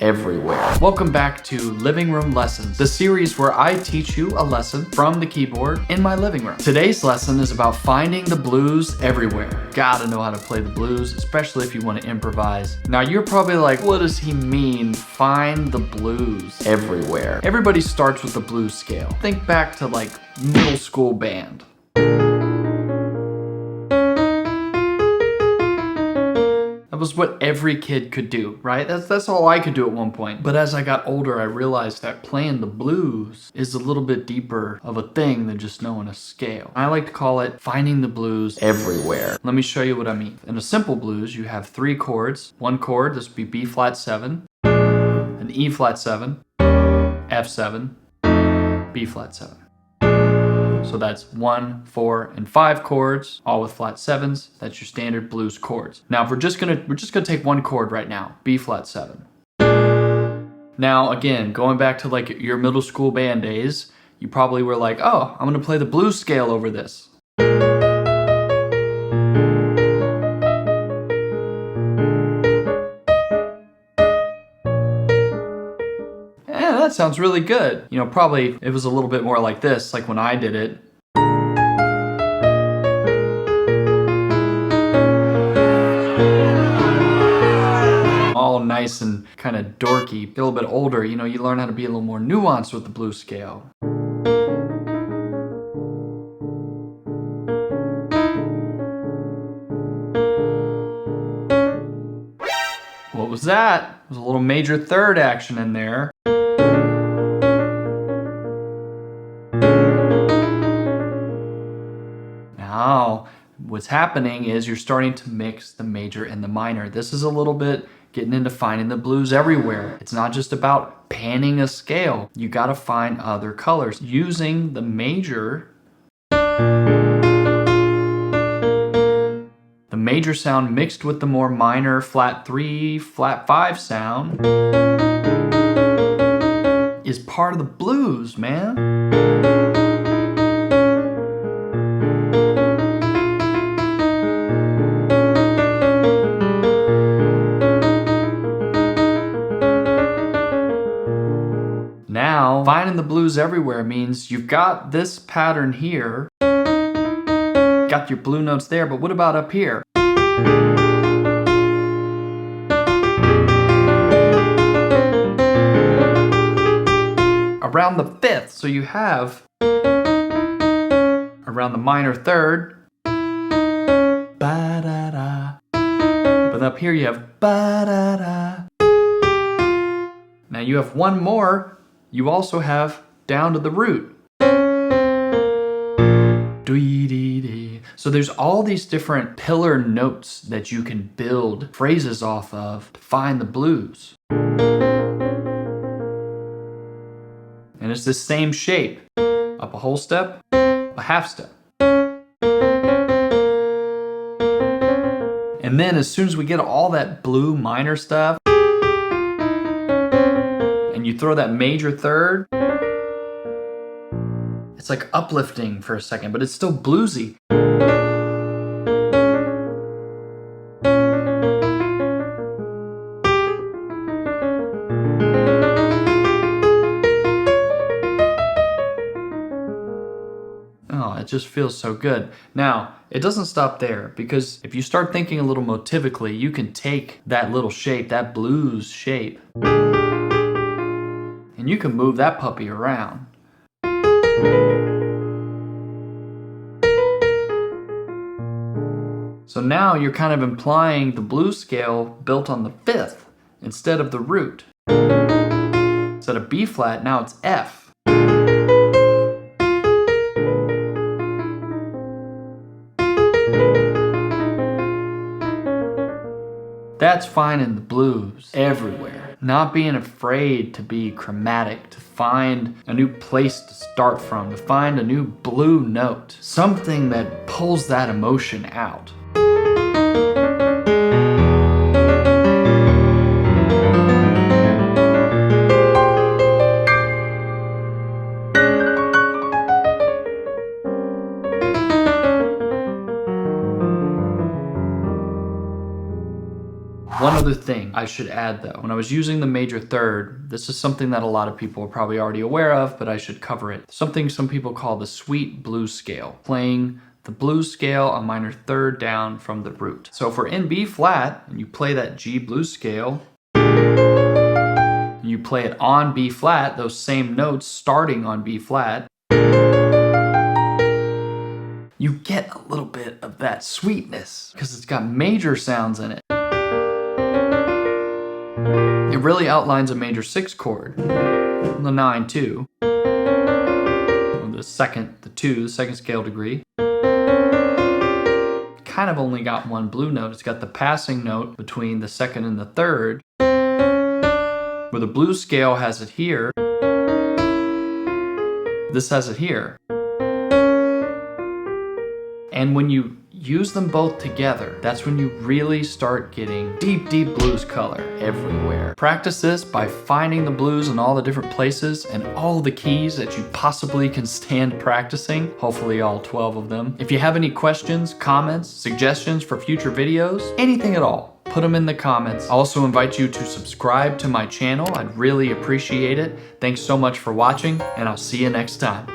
everywhere. Welcome back to Living Room Lessons, the series where I teach you a lesson from the keyboard in my living room. Today's lesson is about finding the blues everywhere. Gotta know how to play the blues, especially if you want to improvise. Now you're probably like, what does he mean, find the blues everywhere? Everybody starts with the blues scale. Think back to like middle school band. That was what every kid could do, right? That's all I could do at one point. But as I got older, I realized that playing the blues is a little bit deeper of a thing than just knowing a scale. I like to call it finding the blues everywhere. Let me show you what I mean. In a simple blues, you have 3 chords. One chord, this would be B flat 7, an E flat 7, F 7, B flat 7. So that's 1, 4, and 5 chords, all with flat 7s. That's your standard blues chords. Now, if we're just gonna take one chord right now, B flat 7. Now, again, going back to like your middle school band days, you probably were like, oh, I'm gonna play the blues scale over this. That sounds really good. You know, probably it was a little bit more like this, like when I did it. All nice and kind of dorky. Get a little bit older, you know, you learn how to be a little more nuanced with the blues scale. What was that? There's a little major third action in there. Now, what's happening is you're starting to mix the major and the minor. This is a little bit getting into finding the blues everywhere. It's not just about panning a scale. You gotta find other colors. Using the major, sound mixed with the more minor flat 3, flat 5 sound is part of the blues, man. Now, finding the blues everywhere means you've got this pattern here, got your blue notes there, but what about up here? Around the 5th, so you have around the minor 3rd, ba-da-da, but up here you have ba-da-da. Now you have one more, you also have down to the root. Dee-dee-dee. So there's all these different pillar notes that you can build phrases off of to find the blues. And it's the same shape. Up a whole step, a half step. And then as soon as we get all that blue minor stuff, and you throw that major third, it's like uplifting for a second, but it's still bluesy. Oh, it just feels so good. Now, it doesn't stop there, because if you start thinking a little motivically, you can take that little shape, that blues shape, and you can move that puppy around. So now you're kind of implying the blues scale built on the 5th instead of the root. Instead of B flat, now it's F. That's finding the blues everywhere. Not being afraid to be chromatic, to find a new place to start from, to find a new blue note. Something that pulls that emotion out. One other thing, I should add though. When I was using the major third, this is something that a lot of people are probably already aware of, but I should cover it. Something some people call the sweet blues scale, playing the blues scale a minor third down from the root. So if we're in B flat and you play that G blues scale, and you play it on B flat, those same notes starting on B flat, you get a little bit of that sweetness because it's got major sounds in it. It really outlines a major 6 chord, the 9 too, the second scale degree. Kind of only got one blue note. It's got the passing note between the second and the third, where the blues scale has it here. This has it here. And when you use them both together, that's when you really start getting deep, deep blues color everywhere. Practice this by finding the blues in all the different places and all the keys that you possibly can stand practicing, hopefully all 12 of them. If you have any questions, comments, suggestions for future videos, anything at all, put them in the comments. I also invite you to subscribe to my channel. I'd really appreciate it. Thanks so much for watching, and I'll see you next time.